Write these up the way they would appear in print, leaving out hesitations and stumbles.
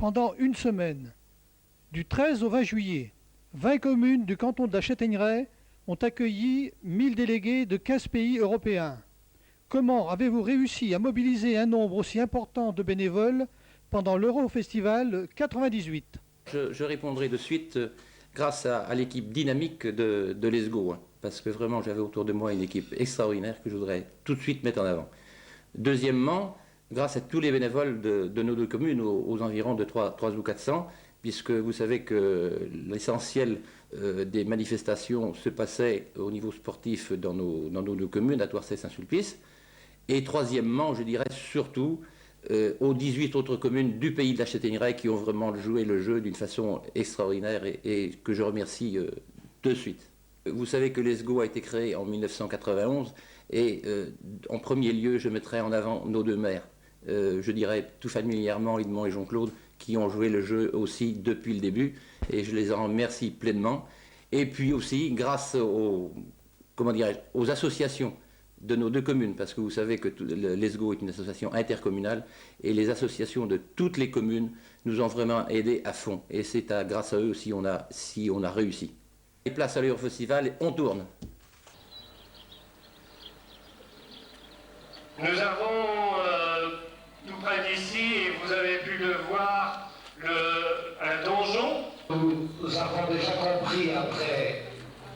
pendant une semaine. Du 13 au 20 juillet, 20 communes du canton de la Châtaigneraie ont accueilli 1000 délégués de 15 pays européens. Comment avez-vous réussi à mobiliser un nombre aussi important de bénévoles pendant l'Eurofestival 98? Je répondrai de suite grâce à l'équipe dynamique de Let's Go, parce que vraiment j'avais autour de moi une équipe extraordinaire que je voudrais tout de suite mettre en avant. Deuxièmement, grâce à tous les bénévoles de nos deux communes, aux environs de 3 ou 400, puisque vous savez que l'essentiel des manifestations se passait au niveau sportif dans nos deux communes, à Toircé et Saint-Sulpice. Et troisièmement, je dirais surtout aux 18 autres communes du pays de la Châtaigneraie qui ont vraiment joué le jeu d'une façon extraordinaire et que je remercie de suite. Vous savez que Let's Go a été créé en 1991 et en premier lieu, je mettrai en avant nos deux maires. Je dirais tout familièrement Idemont et Jean-Claude, qui ont joué le jeu aussi depuis le début, et je les en remercie pleinement. Et puis aussi, grâce aux associations de nos deux communes, parce que vous savez que Let's Go est une association intercommunale, et les associations de toutes les communes nous ont vraiment aidés à fond, et c'est grâce à eux si on a réussi. Et place à l'Eurofestival, on tourne. Nous avons tout près d'ici, et vous avez pu le voir, un donjon. Nous avons déjà compris après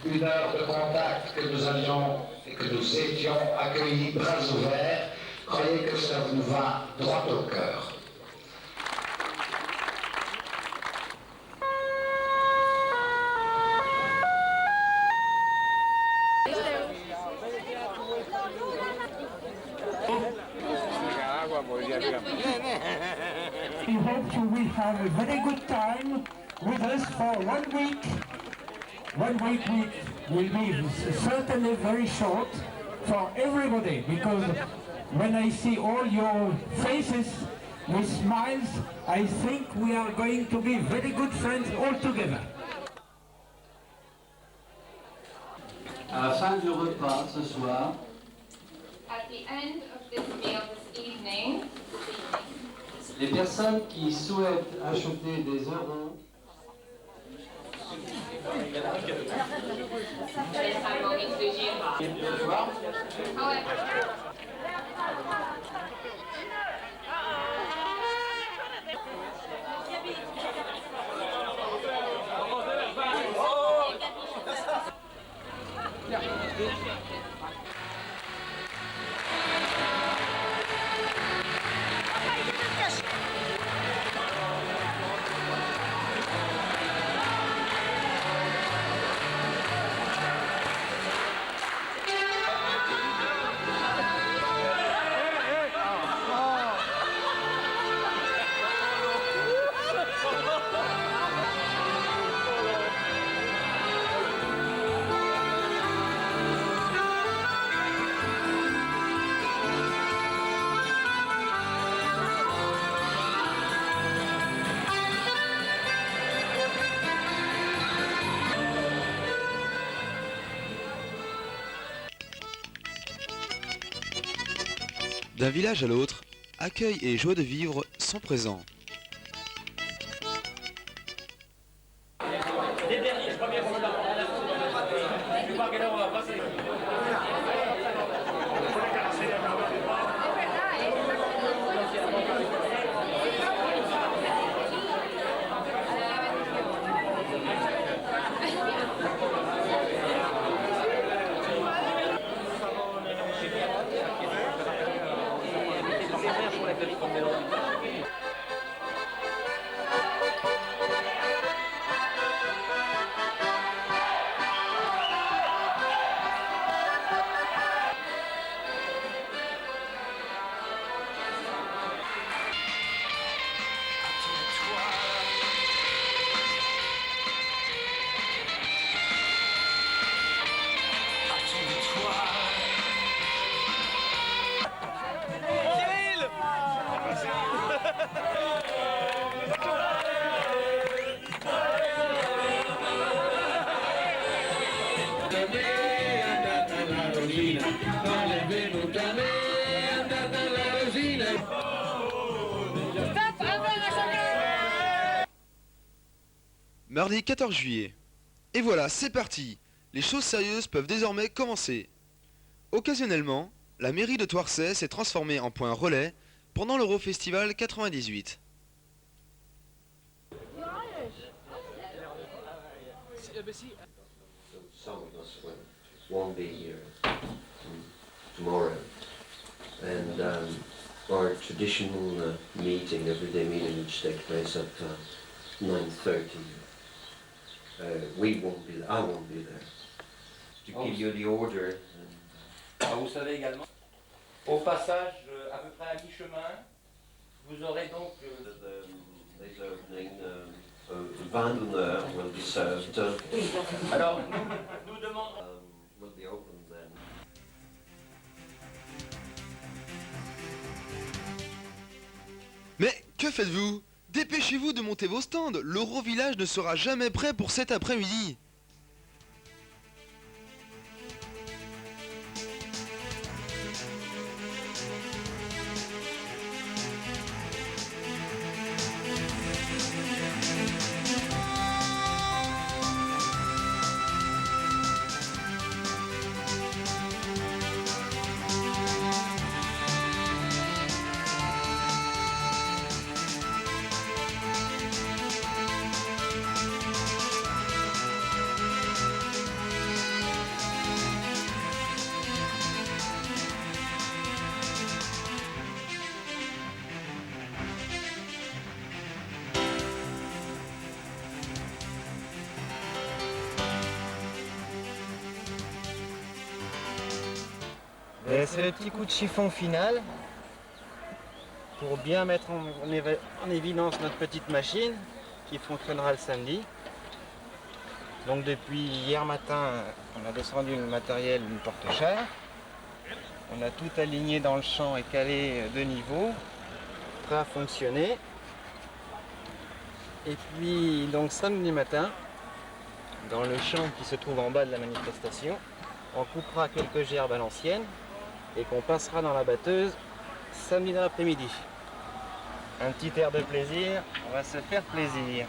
une heure de contact que nous allions et que nous étions accueillis bras ouverts. Croyez que ça nous va droit au cœur. We hope you will have a very good time with us for 1 week. 1 week will be certainly very short for everybody, because when I see all your faces with smiles, I think we are going to be very good friends all together. À la fin du repas ce soir, at the end of this meal this evening, les personnes qui souhaitent acheter des euros D'un village à l'autre, accueil et joie de vivre sont présents. mardi 14 juillet. Et voilà, c'est parti. Les choses sérieuses peuvent désormais commencer. Occasionnellement, la mairie de Thouarcey s'est transformée en point relais pendant l'Eurofestival 98. Some of us won't be here tomorrow, and our traditional meeting, everyday meeting, which takes place at 9:30. I won't be there. To give you the order. Vous savez également, au passage, à peu près à mi-chemin, vous aurez donc... This opening, vin d'honneur will be served. Alors, nous demandons... Will be open then. Mais que faites-vous? Dépêchez-vous de monter vos stands, l'Eurovillage ne sera jamais prêt pour cet après-midi. C'est le petit coup de chiffon final pour bien mettre en évidence notre petite machine qui fonctionnera le samedi. Donc depuis hier matin, on a descendu le matériel d'une porte-char. On a tout aligné dans le champ et calé de niveau, prêt à fonctionner. Et puis donc samedi matin, dans le champ qui se trouve en bas de la manifestation, on coupera quelques gerbes à l'ancienne et qu'on passera dans la batteuse samedi dans l'après-midi. Un petit air de plaisir, on va se faire plaisir.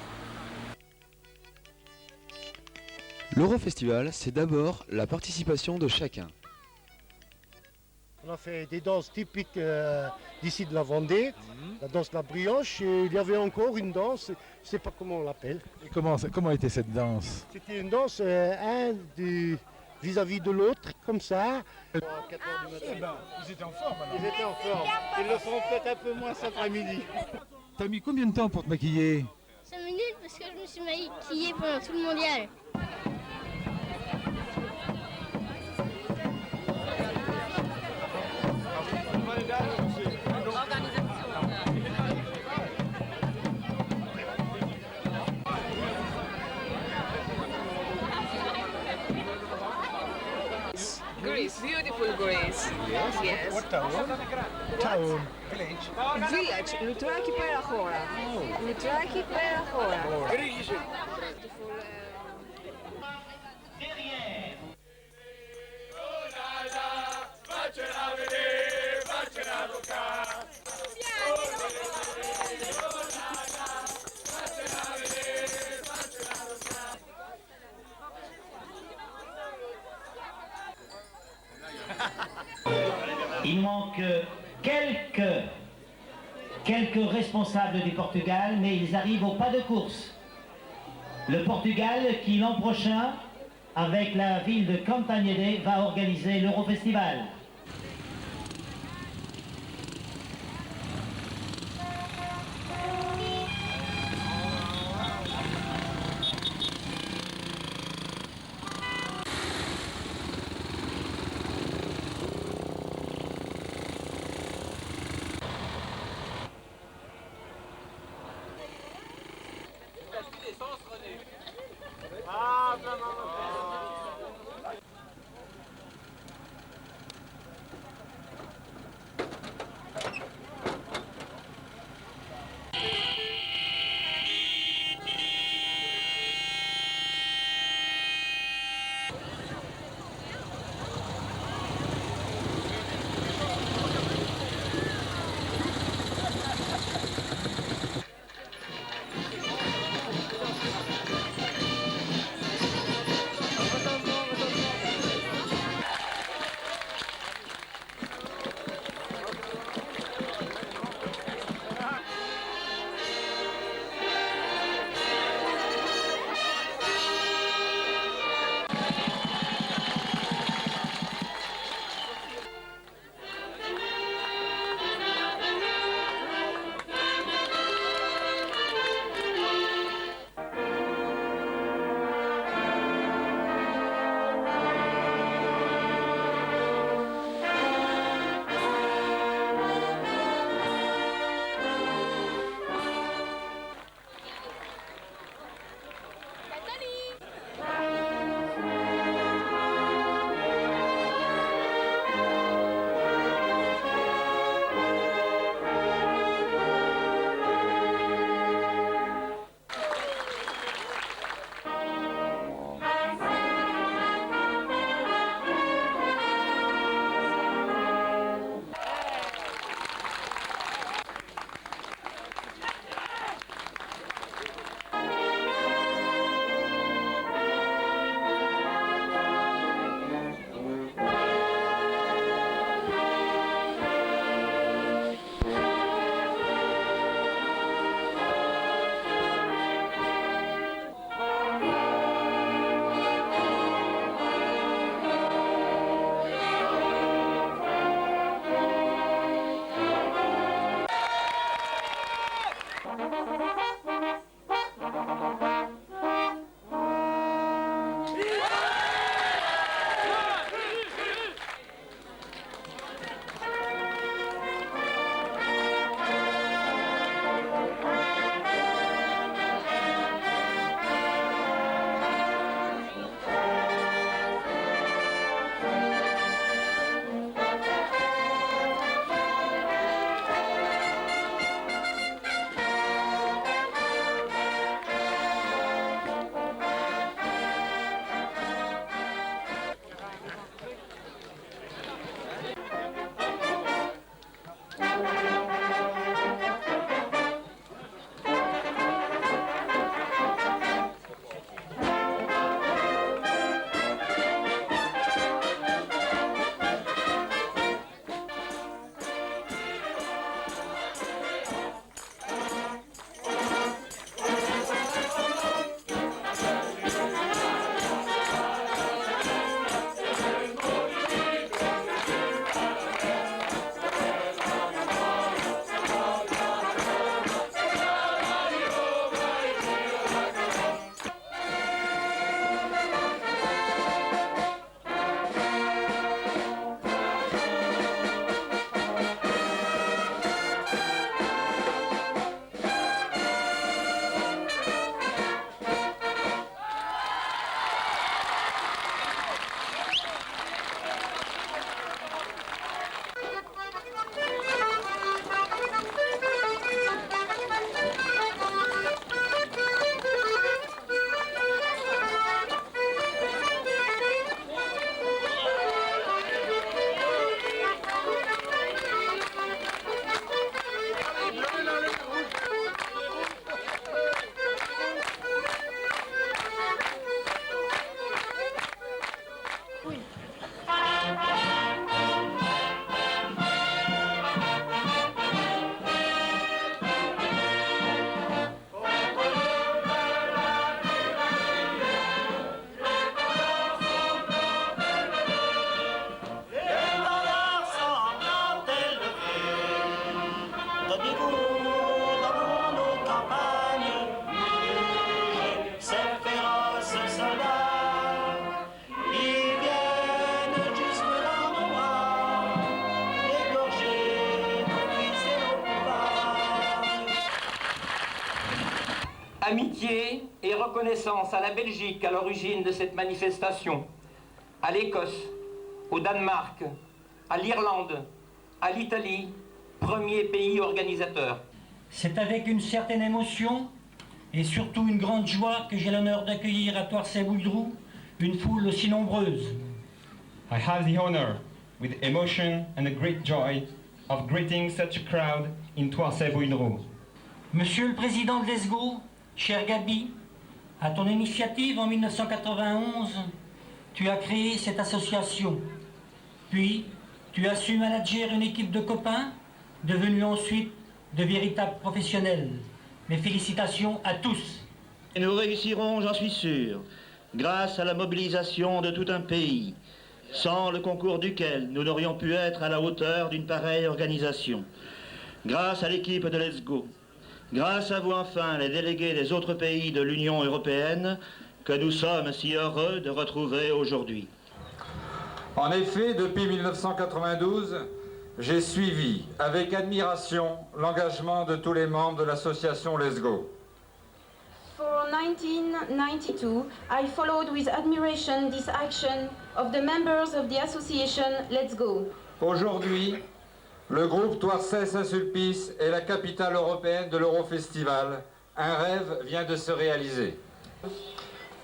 L'Eurofestival, c'est d'abord la participation de chacun. On a fait des danses typiques d'ici de la Vendée, la danse de la brioche, et il y avait encore une danse, je ne sais pas comment on l'appelle. Et comment était cette danse? C'était une danse, vis-à-vis de l'autre, comme ça. Eh ben, ils étaient en forme alors. Ils étaient en forme. Ils le seront peut-être un peu moins cet après-midi. T'as mis combien de temps pour te maquiller? 5 minutes parce que je me suis maquillée pendant tout le mondial. Greece, beautiful Greece. Yes. What town? Town. Village. Village, Loutraki Perachora. Loutraki Perachora. Il manque quelques responsables du Portugal, mais ils arrivent au pas de course. Le Portugal qui l'an prochain, avec la ville de Campanhede, va organiser l'Eurofestival. Amitié et reconnaissance à la Belgique à l'origine de cette manifestation, à l'Écosse, au Danemark, à l'Irlande, à l'Italie, premier pays organisateur. C'est avec une certaine émotion et surtout une grande joie que j'ai l'honneur d'accueillir à Toircé-Bouilledoux une foule aussi nombreuse. I have the honor, with emotion and a great joy, of greeting such a crowd in Toircé-Bouilledoux. Monsieur le Président de l'ESGO, cher Gabi, à ton initiative en 1991, tu as créé cette association. Puis, tu as su manager une équipe de copains, devenus ensuite de véritables professionnels. Mes félicitations à tous. Et nous réussirons, j'en suis sûr, grâce à la mobilisation de tout un pays, sans le concours duquel nous n'aurions pu être à la hauteur d'une pareille organisation. Grâce à l'équipe de Let's Go, grâce à vous enfin, les délégués des autres pays de l'Union européenne, que nous sommes si heureux de retrouver aujourd'hui. En effet, depuis 1992, j'ai suivi avec admiration l'engagement de tous les membres de l'association Let's Go. For 1992, I followed with admiration this action of the members of the association Let's Go. Aujourd'hui, le groupe Toircé-Saint-Sulpice est la capitale européenne de l'Eurofestival. Un rêve vient de se réaliser.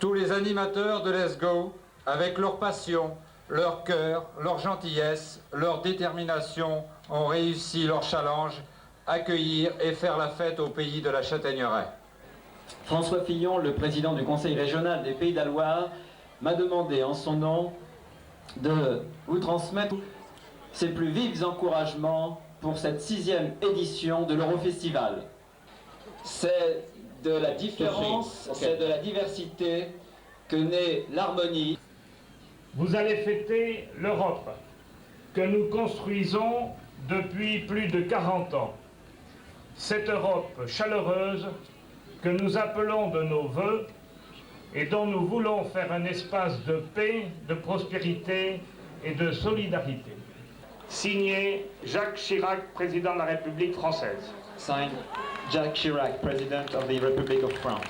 Tous les animateurs de Let's Go, avec leur passion, leur cœur, leur gentillesse, leur détermination, ont réussi leur challenge, accueillir et faire la fête au pays de la Châtaigneraie. François Fillon, le président du Conseil régional des Pays de la Loire, m'a demandé en son nom de vous transmettre ses plus vifs encouragements pour cette 6e édition de l'Eurofestival. C'est de la différence, c'est de la diversité que naît l'harmonie. Vous allez fêter l'Europe que nous construisons depuis plus de 40 ans. Cette Europe chaleureuse que nous appelons de nos vœux et dont nous voulons faire un espace de paix, de prospérité et de solidarité. Signé Jacques Chirac, président de la République française. Signed, Jacques Chirac, President of the Republic of France.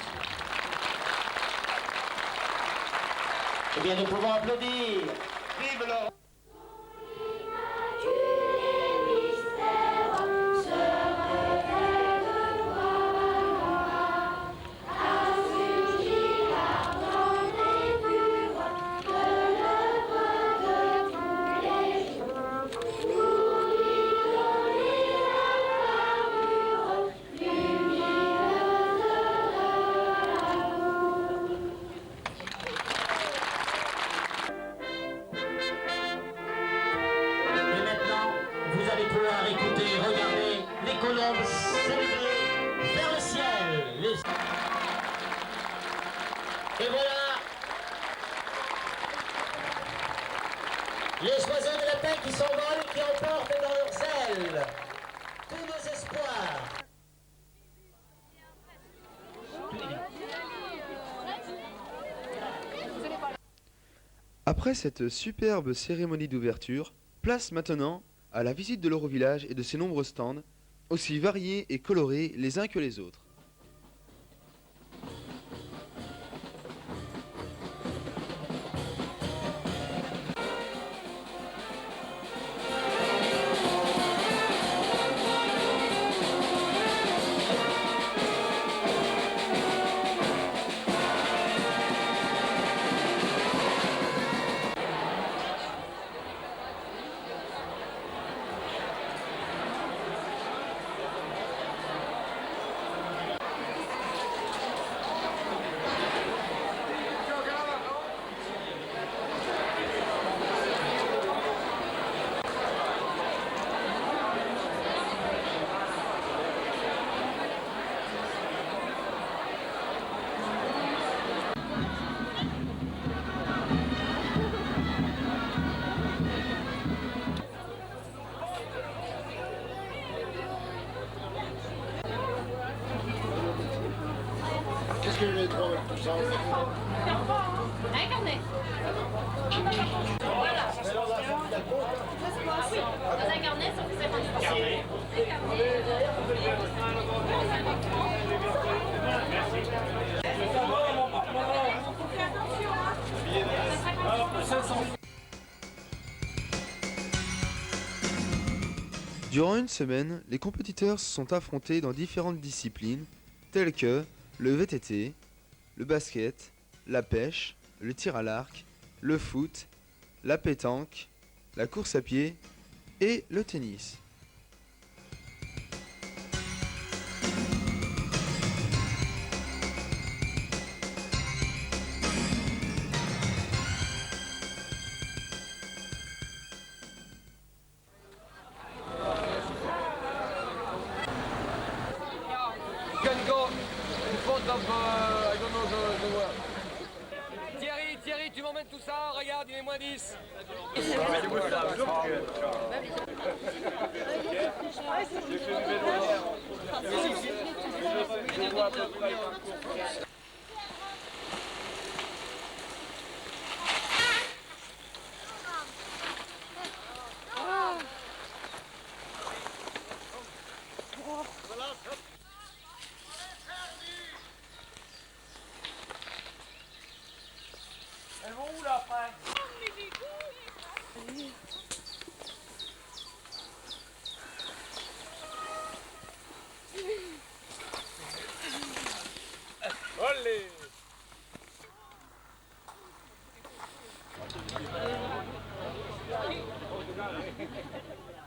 Eh bien, nous pouvons applaudir. Vive l'Europe! Et voilà les oiseaux de la paix qui s'envolent et qui emportent dans leurs ailes tous nos espoirs. Après cette superbe cérémonie d'ouverture, place maintenant à la visite de l'Eurovillage et de ses nombreux stands, aussi variés et colorés les uns que les autres. Un carnet. Voilà. Dans un carnet, ça fait 50%. Durant une semaine, les compétiteurs se sont affrontés dans différentes disciplines, telles que le VTT, le basket, la pêche, le tir à l'arc, le foot, la pétanque, la course à pied et le tennis. Thierry, tu m'emmènes tout ça, regarde, il est moins 10. Elles vont où là après? Olé!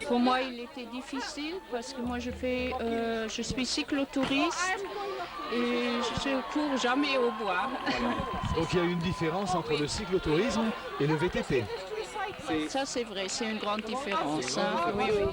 Pour moi, il était difficile parce que moi, je suis cyclotouriste et je cours jamais au bois. Donc il y a une différence entre le cyclotourisme et le VTT. Ça, c'est vrai, c'est une grande différence. Hein. Oui, oui.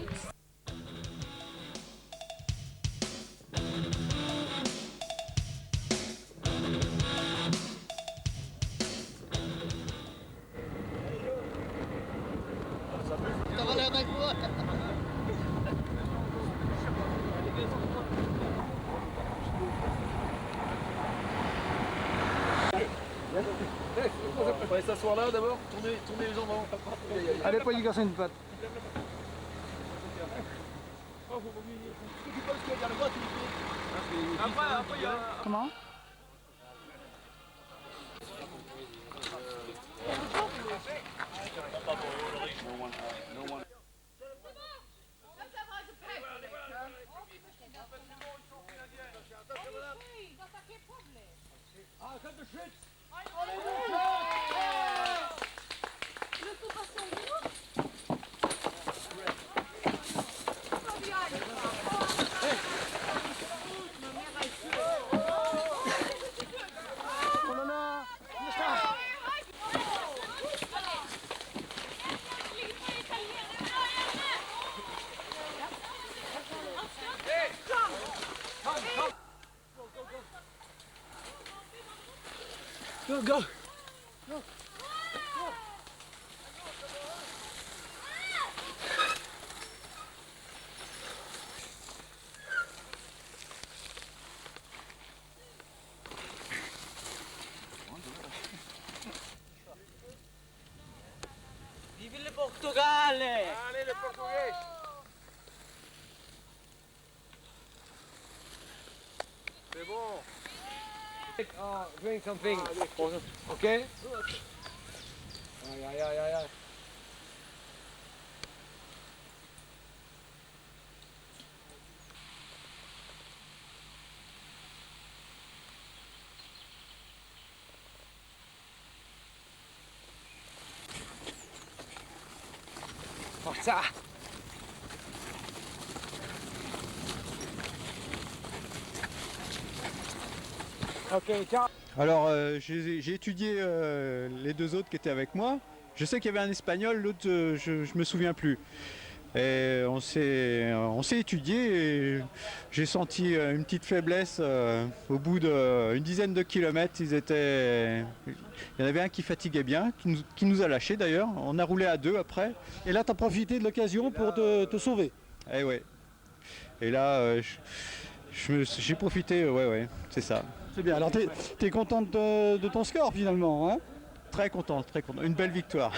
On va s'asseoir là d'abord, tourner les jambes avant. Allez, pas y casser une patte. Comment? Go, go! Vive le Portugal! Allez, le Portugais! C'est bon! Drink something. Okay? Aïe, aïe, aïe, aïe. Forza! Ok, ciao. Alors j'ai étudié les deux autres qui étaient avec moi. Je sais qu'il y avait un espagnol, l'autre je me souviens plus. Et on s'est étudié et j'ai senti une petite faiblesse au bout d'une dizaine de kilomètres. Il y en avait un qui fatiguait bien, qui nous a lâchés d'ailleurs. On a roulé à deux après. Et là, tu as profité de l'occasion pour te sauver. Eh ouais. Et là, j'ai profité, ouais, c'est ça. C'est bien. Alors, t'es contente de ton score finalement, hein? Très contente, très contente. Une belle victoire.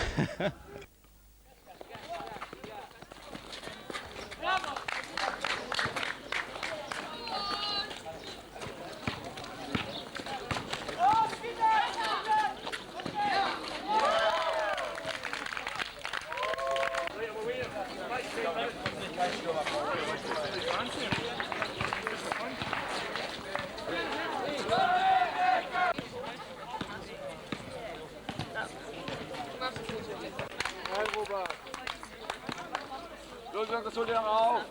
Los, das holt ihr auf.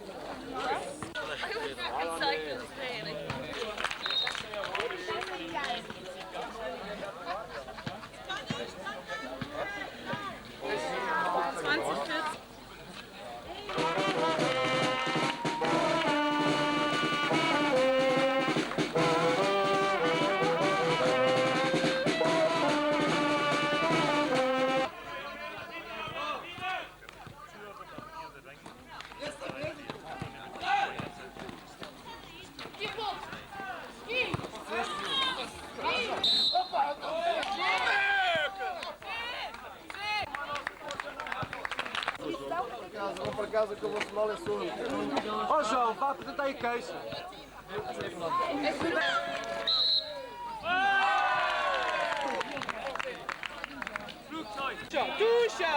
Vamos para casa que eu vou somar a sua. Ó João, vá apresentar aí queixa. Tuxa!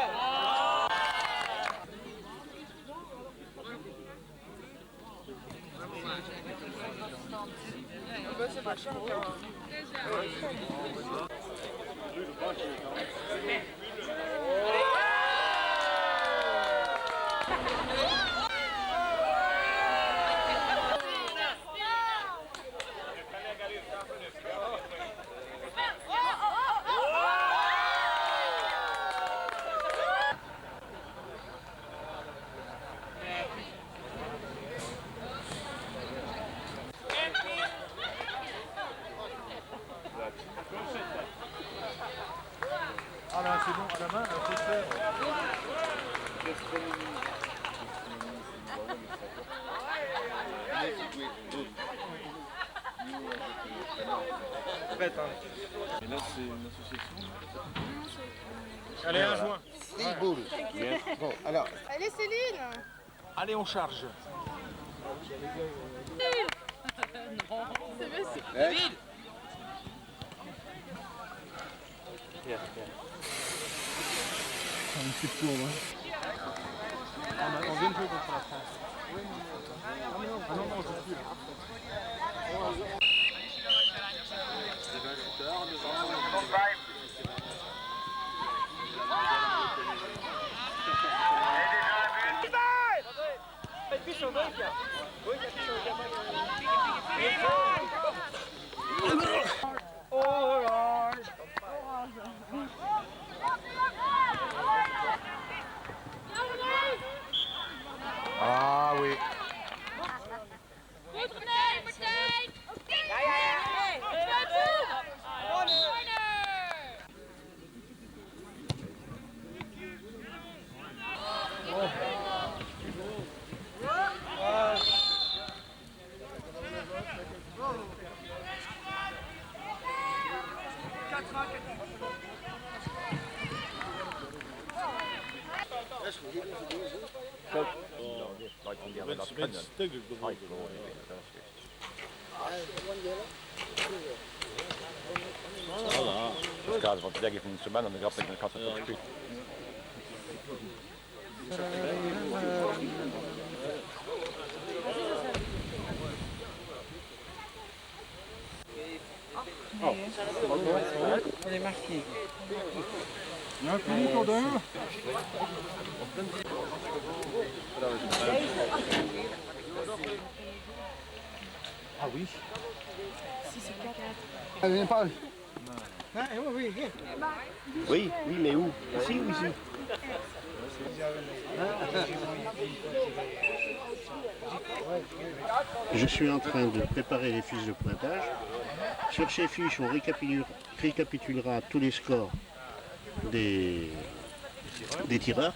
Ah ben c'est bon, à la main, on peut le faire. Prête, hein. Et là c'est une association. Allez, un joint. Fribourg. Bien. Bon, alors. Allez Céline. Allez, on charge. Non, c'est bien, c'est Ouais. vide. Un petit peu court, hein. On vient de jouer contre la France. Ah non, non, je suis là. Ah oui. Skade van te zeggen van instrument en dan gaat ik het op de Elle est marquée. Ja, fini pour deux. Ah oui. 6 ou 4. Elle vient pas. Oui, oui. Oui, oui, mais où? Ici ou ici? Je suis en train de préparer les fiches de pointage. Sur ces fiches, on récapitulera tous les scores des tireurs.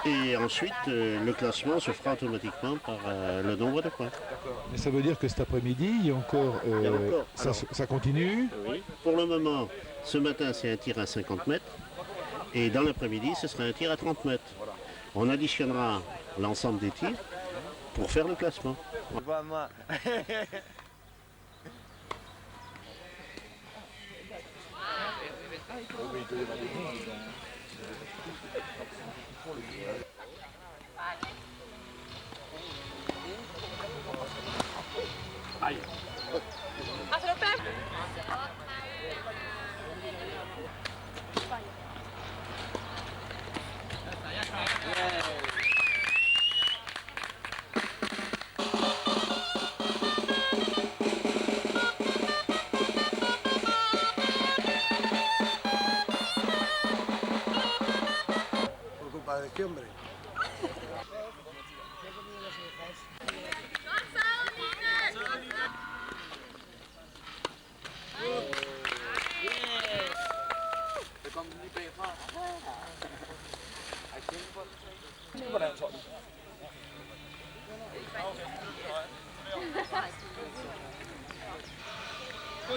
Et ensuite, le classement se fera automatiquement par le nombre de points. Mais ça veut dire que cet après-midi, il y a encore... ça continue? Oui. Pour le moment, ce matin, c'est un tir à 50 mètres. Et dans l'après-midi, ce sera un tir à 30 mètres. On additionnera l'ensemble des tirs pour faire le classement. Aïe. Ah, c'est le peuple. Compadre, ¿qué hombre?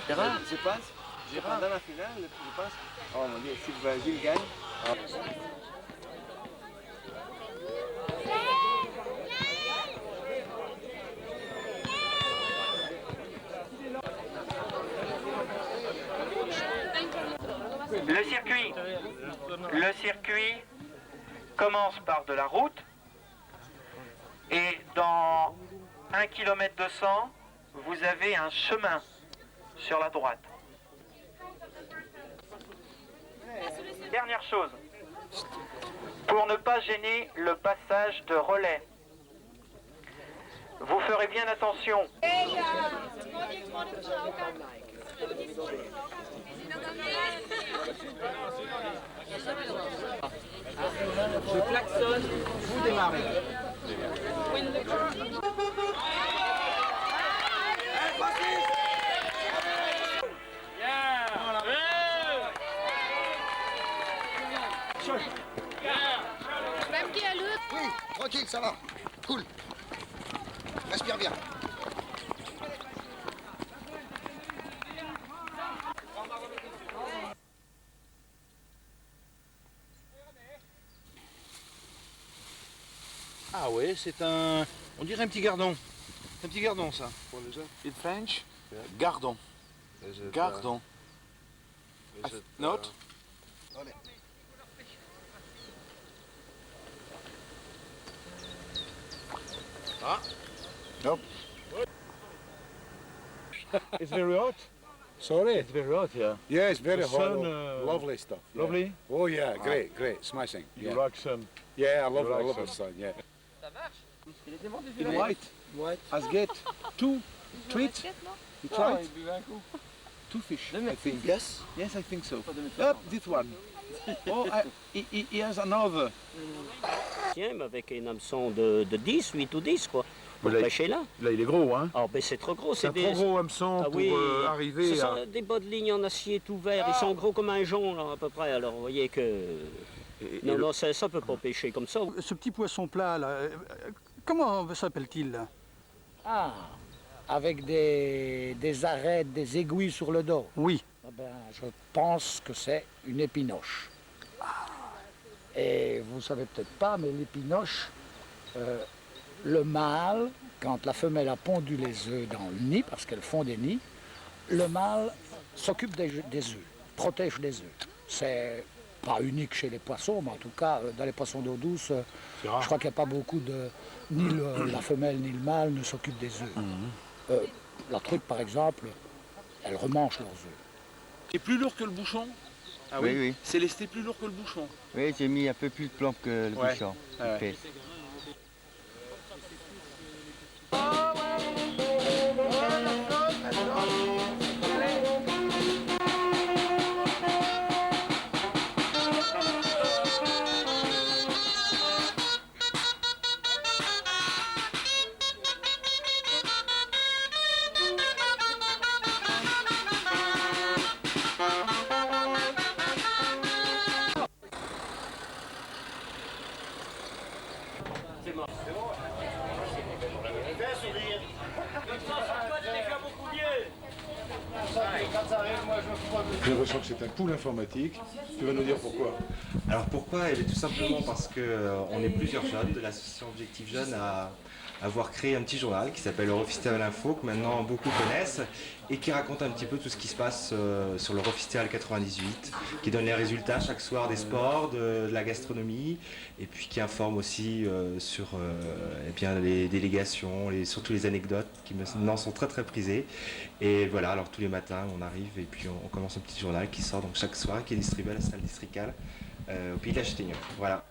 Gérard, je pense, pendant la finale, je pense, oh mon Dieu, si le Brésil gagne. Le circuit commence par de la route et dans 1 km 200, vous avez un chemin sur la droite. Dernière chose, pour ne pas gêner le passage de relais, vous ferez bien attention. Je klaxonne, vous démarrez. Même qui a l'autre. Oui, tranquille, ça va. Cool. Respire bien. Ah ouais, c'est un... On dirait un petit gardon. C'est un petit gardon, ça. What is it? In French, gardon. Is it, Gardon. is it, Note. Allez. Ah. Nope. It's very hot. Sorry? It's very hot, yeah. Yeah, it's very The hot. sun, Lovely stuff. yeah. lovely? Oh yeah, great, great, smashing. You yeah. like sun? Yeah, I You like love sun. the sun. Yeah. In white. As get two treats. You try it? Two fish, I think. Yes? Yes, I think so. Yep, this one. Oh, he has another. Tiens, avec un hameçon de 10, 8 ou 10, quoi. Pour Là, pêcher là. Là, il est gros, hein? Ah, ben c'est trop gros. C'est un trop gros hameçon Ah pour oui, arriver ce à... sont des bas de ligne en acier tout vert. Ils sont gros comme un jonc, là, à peu près. Alors, vous voyez que... non, non, ça ne peut pas pêcher comme ça. Ce petit poisson plat, là, comment s'appelle-t-il là? Ah, avec des arêtes, des aiguilles sur le dos. Oui. Ah ben, je pense que c'est une épinoche. Et vous ne savez peut-être pas, mais l'épinoche, le mâle, quand la femelle a pondu les œufs dans le nid, parce qu'elles font des nids, le mâle s'occupe des œufs, protège les œufs. C'est pas unique chez les poissons, mais en tout cas, dans les poissons d'eau douce, je crois qu'il n'y a pas beaucoup de... Ni la femelle ni le mâle ne s'occupent des œufs. La truite, par exemple, elle remange leurs œufs. C'est plus lourd que le bouchon? Ah oui, oui. C'est lesté plus lourd que le bouchon? Oui, j'ai mis un peu plus de plomb que le bouchon. Ouais. C'est mort. Fais un sourire. déjà beaucoup mieux. Quand ça arrive, moi je crois J'ai l'impression que c'est un pool informatique. Tu vas nous dire pourquoi? Alors pourquoi? Tout simplement parce qu'on est plusieurs jeunes de l'association Objectif Jeunes à avoir créé un petit journal qui s'appelle Eurofestival Info, que maintenant beaucoup connaissent, et qui raconte un petit peu tout ce qui se passe sur l'Eurofestival 98, qui donne les résultats chaque soir des sports, de la gastronomie, et puis qui informe aussi sur les délégations, surtout les anecdotes qui maintenant sont très très prisées. Et voilà, alors tous les matins on arrive et puis on commence un petit journal qui sort donc chaque soir, qui est distribué à la salle districale au Pays de la Châtaigneraie. Voilà.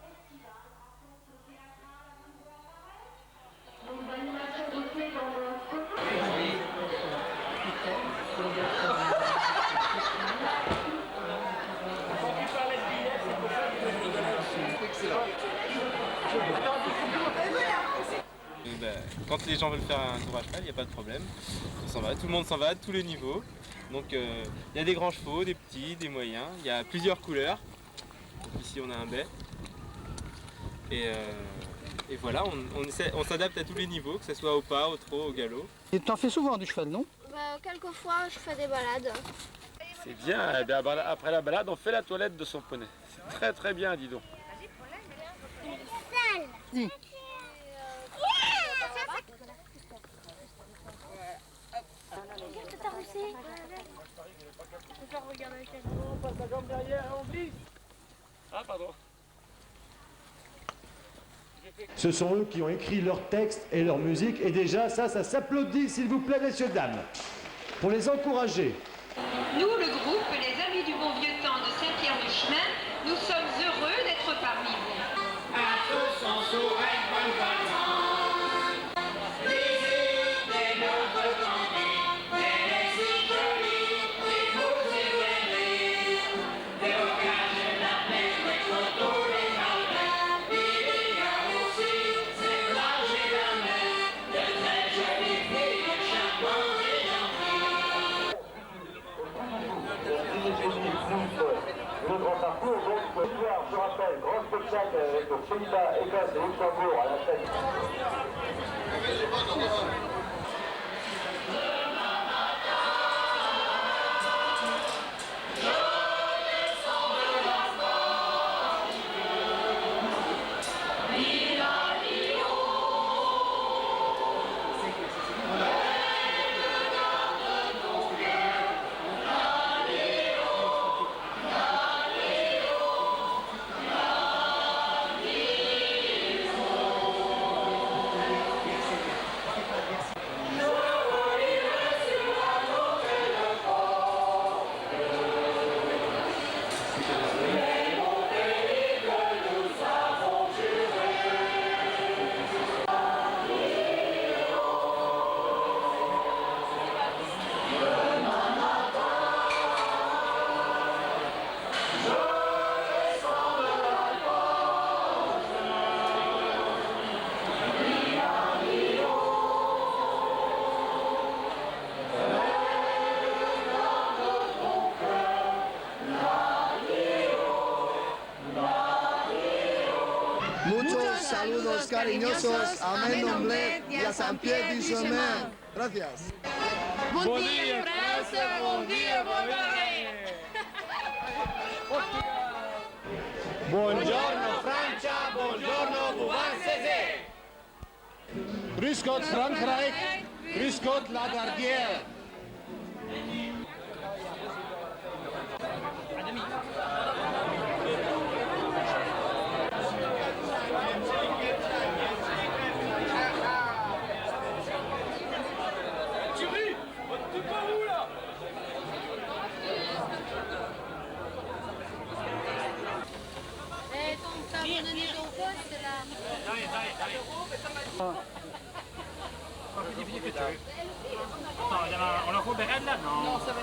Quand les gens veulent faire un tour à cheval, il n'y a pas de problème. On s'en va, tout le monde s'en va, tous les niveaux. Donc il y a des grands chevaux, des petits, des moyens. Il y a plusieurs couleurs. Donc, ici on a un bai. Et voilà, on s'adapte à tous les niveaux, que ce soit au pas, au trot, au galop. Et tu en fais souvent du cheval, non? Quelquefois, je fais des balades. C'est bien, après la balade, on fait la toilette de son poney. C'est très très bien, dis donc. Ah, pardon. Ce sont eux qui ont écrit leurs textes et leur musique, et déjà ça s'applaudit, s'il vous plaît, messieurs, dames, pour les encourager. Nous, le groupe Les Amis du Bon Vieux Temps de Saint-Pierre-du-Chemin, nous sommes heureux d'être parmi vous. À tous en sourire, bonne vacances. Visitez notre camping, elle est si jolie, et beaux et verts. Des rocages, la mer, les photos, les jardins. Il y a aussi ces plages et la mer, de très jolies filles, charmantes et gentilles. Le grand parcours, donc, ce soir, je rappelle, grand spectacle avec le Pays-Bas, Écosse et Luxembourg à la tête. Muchos saludos cariñosos a mi nombre y a San Pierre du Chemin. Gracias. Bon dia, France, bon dia, Buongiorno Francia, buongiorno Bouvansese. Grüß Gott Frankreich, grüß Gott la Gardière. T'as abandonné ton poste là. On en faut Bérène là? Non. Ça va.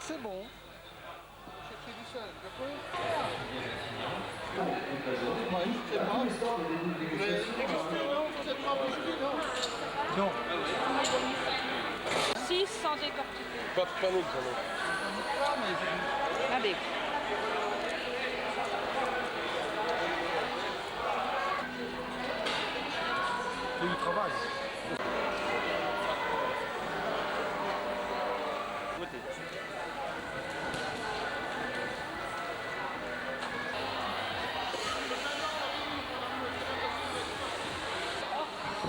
C'est bon. J'ai pris du sel, d'accord? C'est pas. Non. 6 sans décortiquer. Pas de panique, j'en ai. Allez. C'est du travail.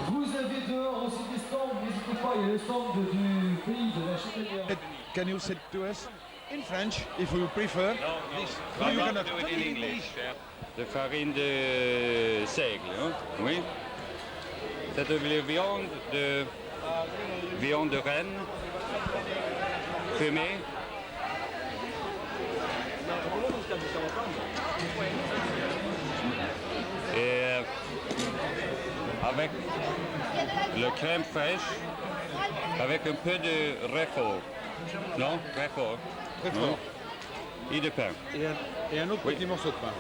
Vous avez dehors aussi des stands, n'hésitez pas, il y a le stand du pays de la châtaignère. Can you say to us in French, if you prefer? No, you cannot do it in English. De farine de seigle, hein? Oui. C'est de la viande de renne, fumée. Et avec le crème fraîche, avec un peu de réfort. Non, réfort. Réfort. Et de pain. Et un autre petit morceau de pain.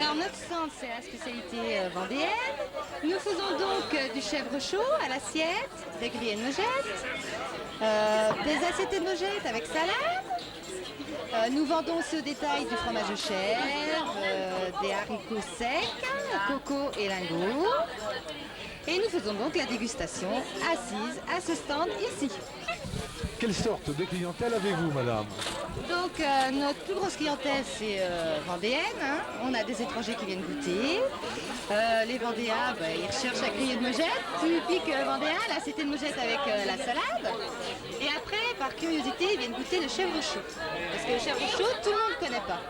Alors notre stand, c'est la spécialité vendéenne. Nous faisons donc du chèvre chaud à l'assiette, des grillés de noisettes, des assiettes de noisettes avec salade. Nous vendons ce détail du fromage de chèvre, des haricots secs, coco et lingots. Et nous faisons donc la dégustation assise à ce stand ici. quelle sorte de clientèle avez-vous, madame? Donc notre plus grosse clientèle c'est vendéenne, hein. On a des étrangers qui viennent goûter. Les Vendéens, ils recherchent la grillée de Megève, typique vendéen, là c'était de Megève avec la salade. Et après, par curiosité, ils viennent goûter le chèvre chaud. Parce que le chèvre chaud, tout le monde ne connaît pas.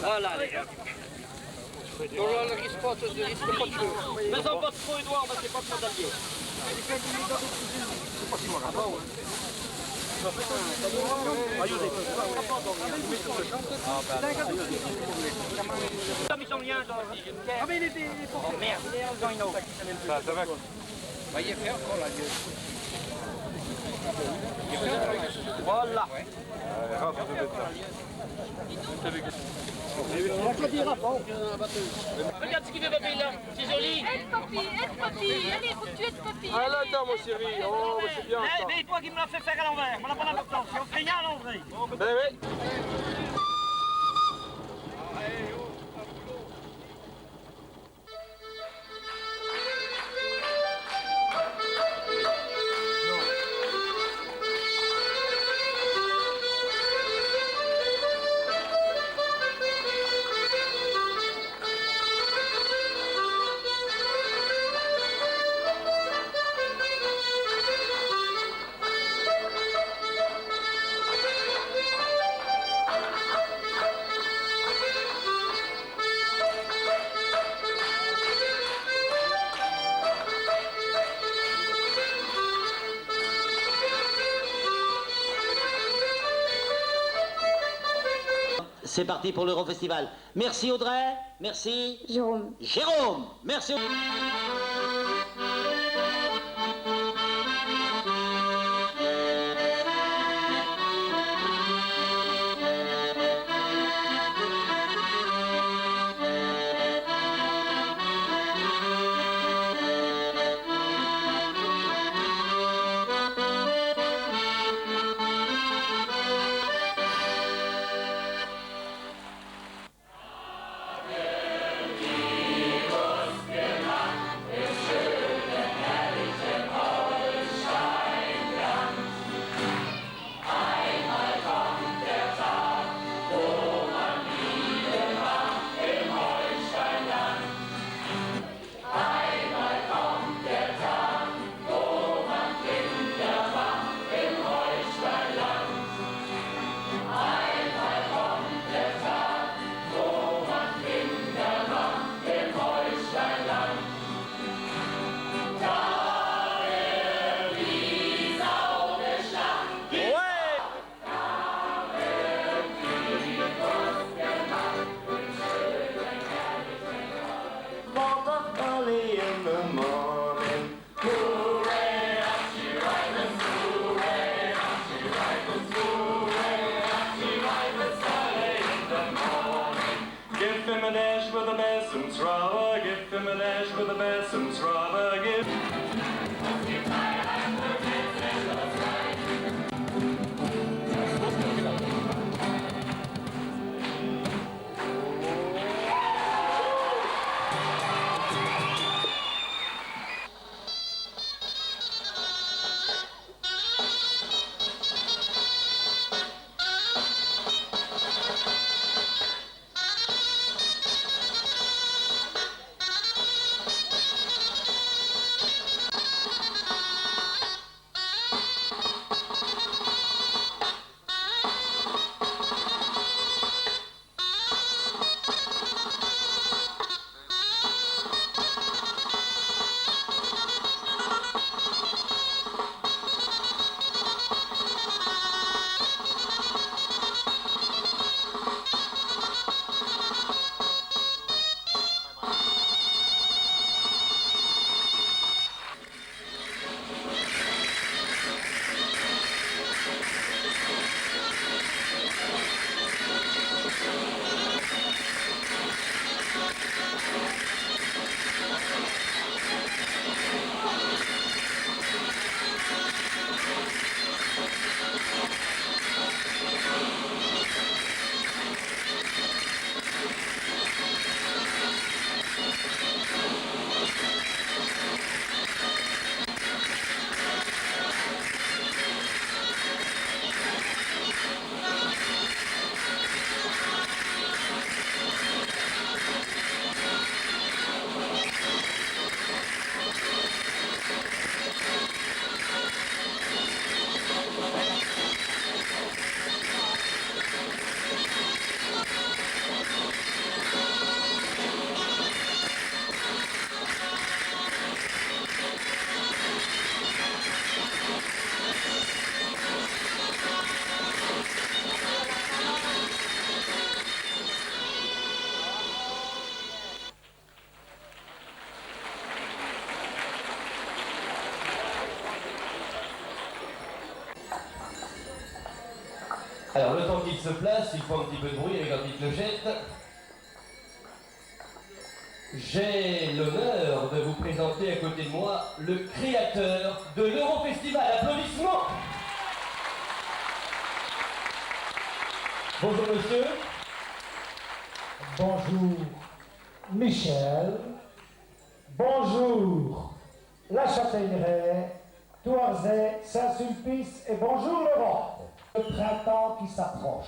Voilà les gars. Ne risque pas de feu. Mais en pas trop Edouard, parce que c'est pas de medalier. Comme ils sont liens dans... Ah mais les oh merde, ils ont une autre. Ça va. Voyez faire encore la gueule. Voilà. Regarde ce qu'il fait papy là, c'est joli. Aide papy, allez, faut que tu aides papy. Ah là, attends mon chéri, oh c'est bien ça. Mais toi qui me l'as fait faire à l'envers, on n'a pas d'importance, on fait rien à l'envers. Ben oui. C'est parti pour l'Eurofestival. Merci Audrey, merci. Jérôme. Jérôme, merci. him a dash with a besom straw, give him a dash with a besom straw, give. Alors, le temps qu'il se place, il faut un petit peu de bruit avec un petit clochette. J'ai l'honneur de vous présenter à côté de moi le créateur de l'Eurofestival. Applaudissements! Bonjour monsieur. Bonjour Michel. Bonjour La Châtaigneraie, Thouarzais, Saint-Sulpice et bonjour l'Europe. Le printemps qui s'approche.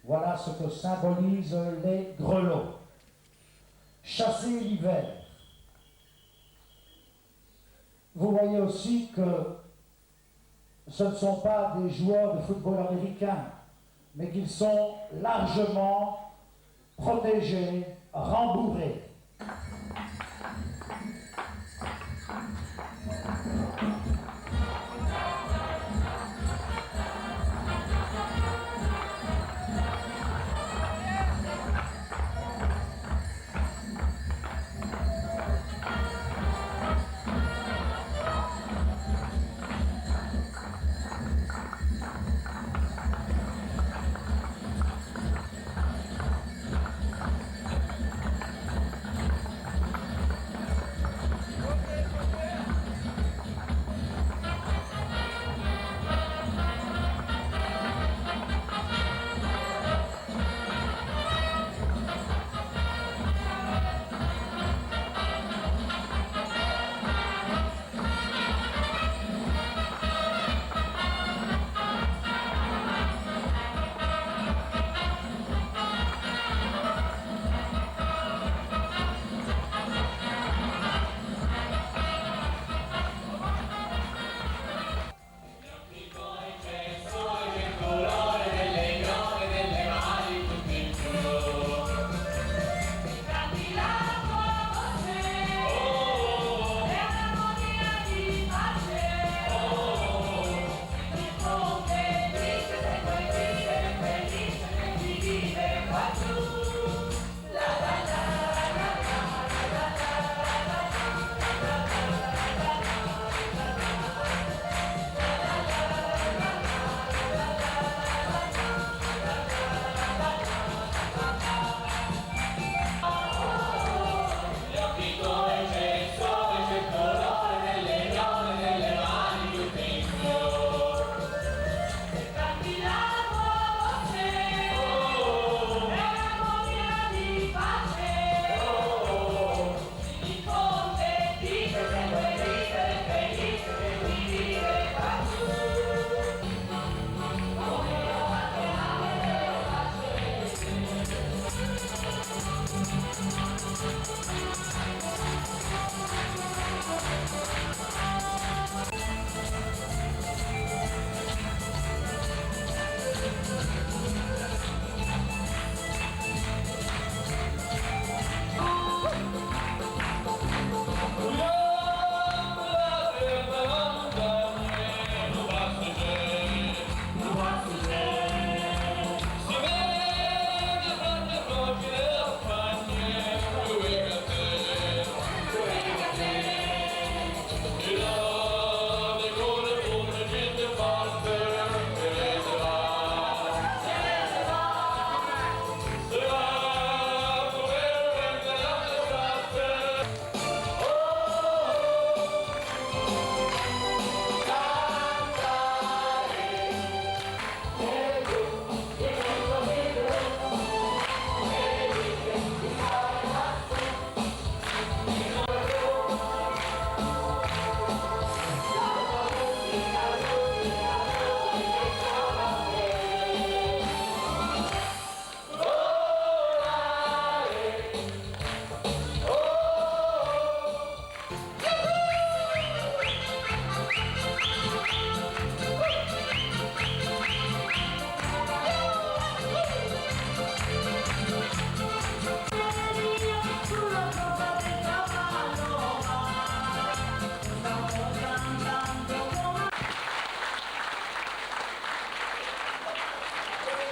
Voilà ce que symbolisent les grelots. Chasser l'hiver. Vous voyez aussi que ce ne sont pas des joueurs de football américain, mais qu'ils sont largement protégés, rembourrés.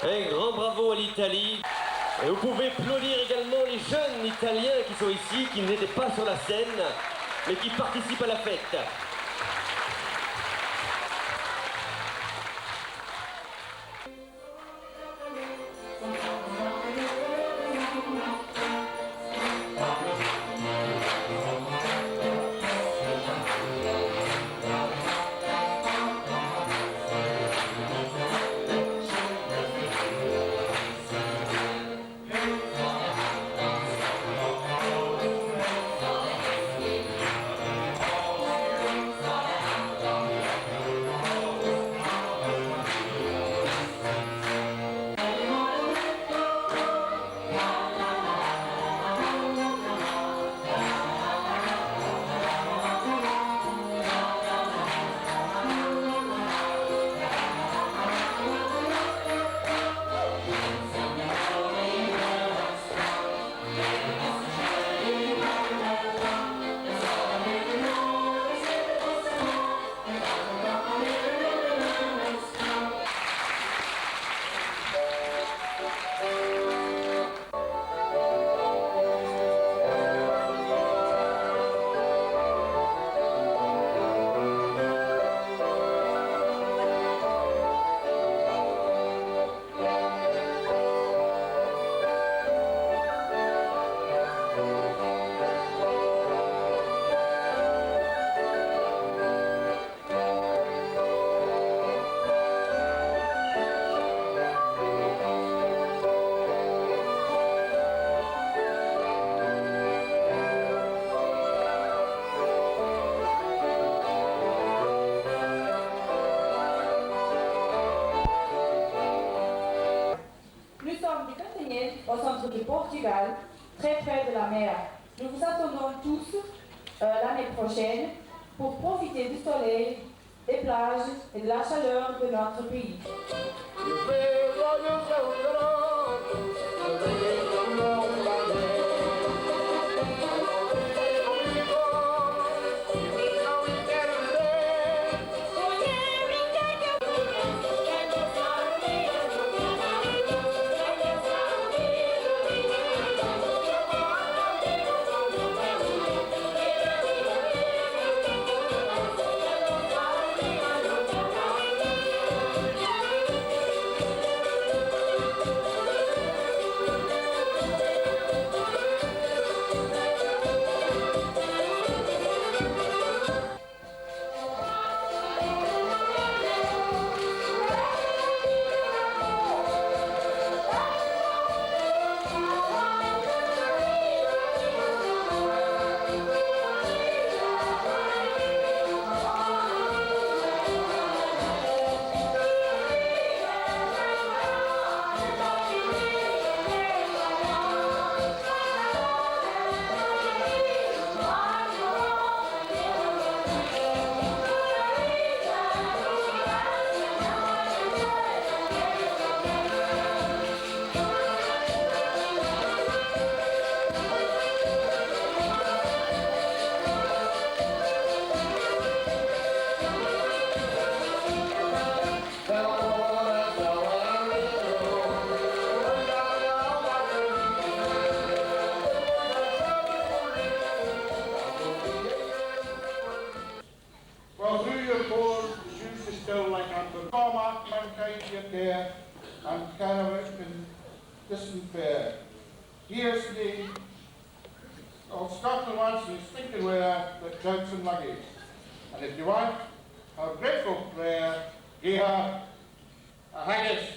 Un grand bravo à l'Italie. Et vous pouvez applaudir également les jeunes Italiens qui sont ici, qui n'étaient pas sur la scène, mais qui participent à la fête. Au centre du Portugal, très près de la mer. Nous vous attendons tous l'année prochaine pour profiter du soleil, des plages et de la chaleur de notre pays. Well, through your pores, the shoes is still like unto Cormac, mankind yet there, and Canada in distant fair. Here's the old Scotland wants the stinking wear that Johnson luggage. And if you want, our grateful prayer, give her a haggis.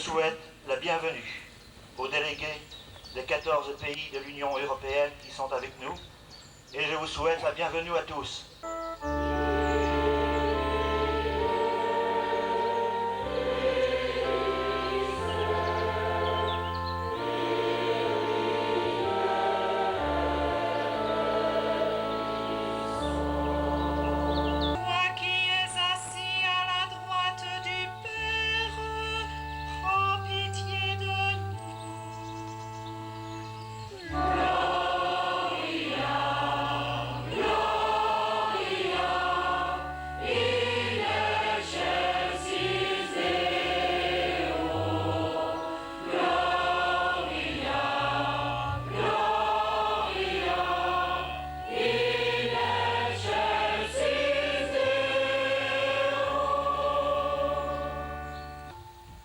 souhaite la bienvenue aux délégués des 14 pays de l'Union européenne qui sont avec nous et je vous souhaite la bienvenue à tous.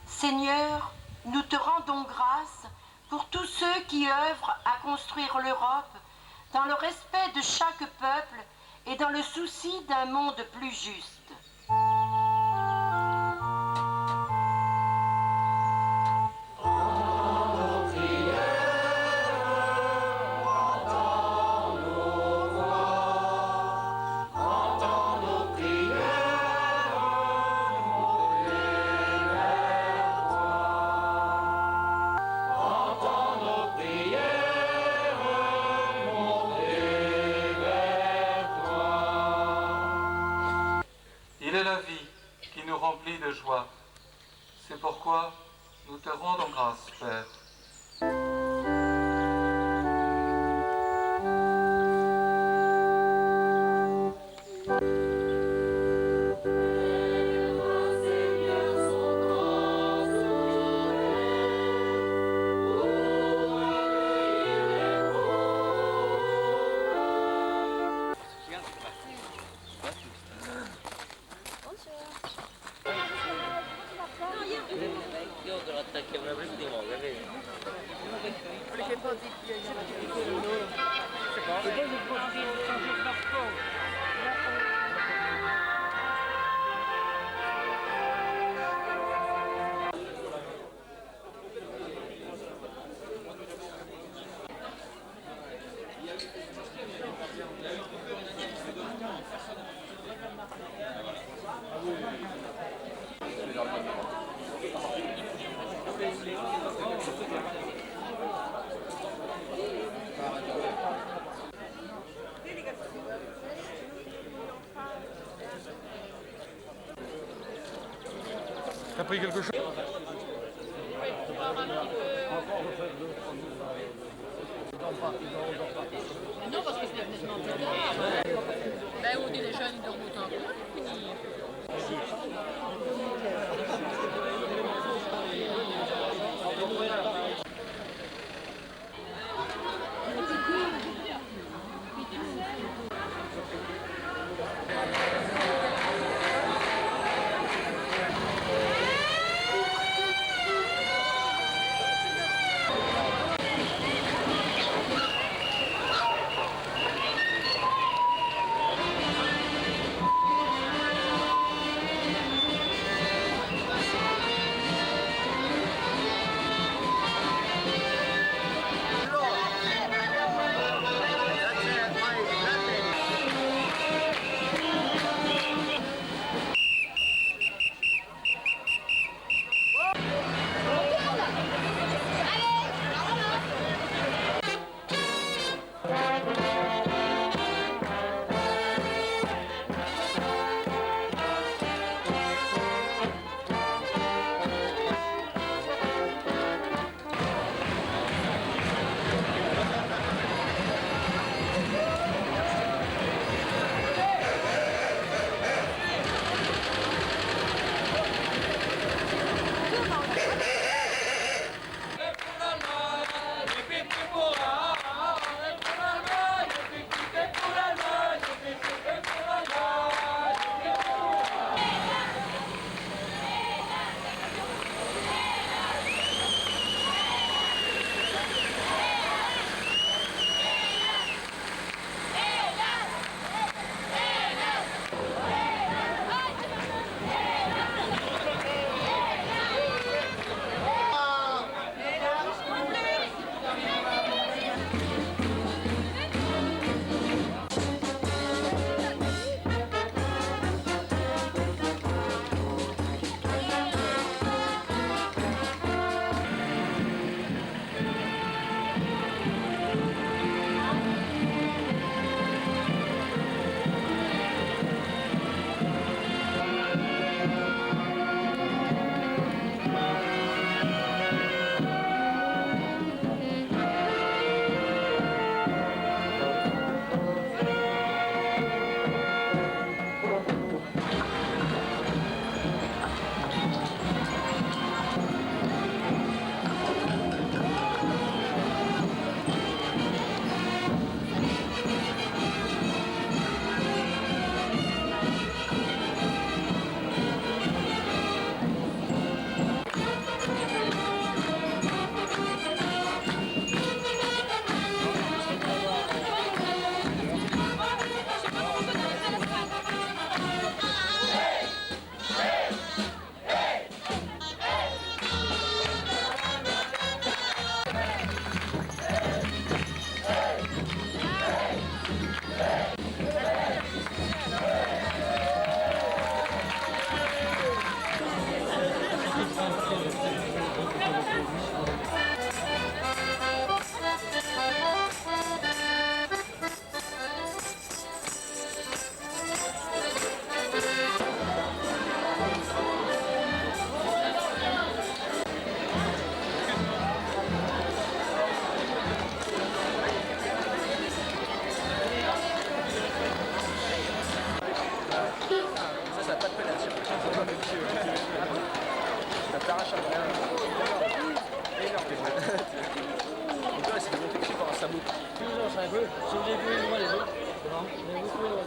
Seigneur, nous te rendons grâce pour tous ceux qui œuvrent à construire l'Europe dans le respect de chaque peuple et dans le souci d'un monde plus juste. Il est la vie qui nous remplit de joie. C'est pourquoi nous te rendons grâce, Père. T'as pris quelque chose? Non, parce que c'est nettement plus tard. Ben, on dit les jeunes, ils dorment autant que n'a pas de pénalty. Ça t'arrache un brin. Énorme. Donc là, c'est des montés dessus par un sabot. Toujours, c'est un peu. Si vous avez vu les les autres, c'est bon. Vous avez beaucoup les autres.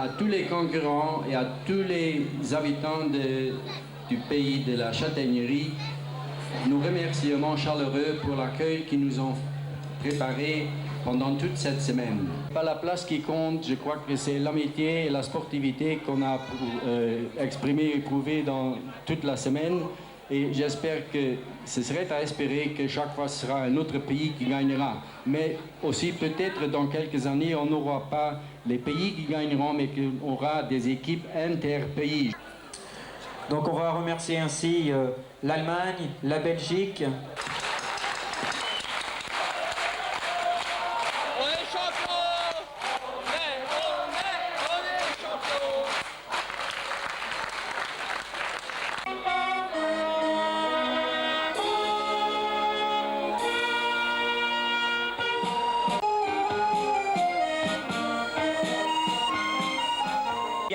à tous les concurrents et à tous les habitants du pays de la Châtaignerie, nous remercions chaleureux pour l'accueil qu'ils nous ont préparé pendant toute cette semaine. Pas la place qui compte, je crois que c'est l'amitié et la sportivité qu'on a exprimé et prouvé dans toute la semaine. Et j'espère que ce serait à espérer que chaque fois ce sera un autre pays qui gagnera. Mais aussi peut-être dans quelques années, on n'aura pas les pays qui gagneront, mais qu'on aura des équipes interpays. Donc on va remercier ainsi l'Allemagne, la Belgique.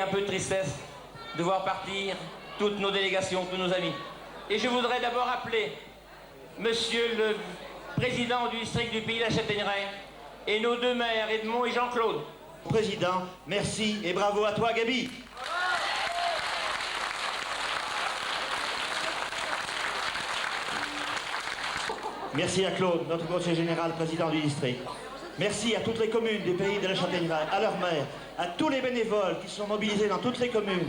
Un peu de tristesse de voir partir toutes nos délégations, tous nos amis. Et je voudrais d'abord appeler Monsieur le Président du district du Pays de la Châtaigneraie et nos deux maires, Edmond et Jean-Claude. Président, merci et bravo à toi, Gabi. Merci à Claude, notre conseiller général, président du district. Merci à toutes les communes du Pays de la Châtaigneraie, à leurs maires, à tous les bénévoles qui sont mobilisés dans toutes les communes.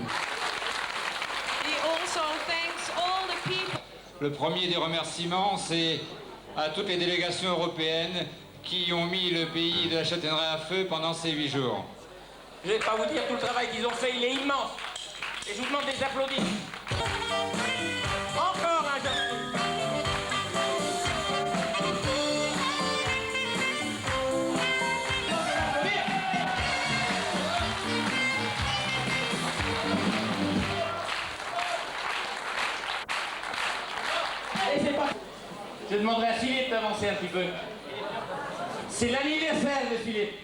Le premier des remerciements, c'est à toutes les délégations européennes qui ont mis le pays de la Châtaigneraie à feu pendant ces 8 jours. Je ne vais pas vous dire tout le travail qu'ils ont fait, il est immense. Et je vous demande de les applaudir. Encore un jeune. Je demanderai à Philippe d'avancer un petit peu. C'est l'anniversaire de Philippe.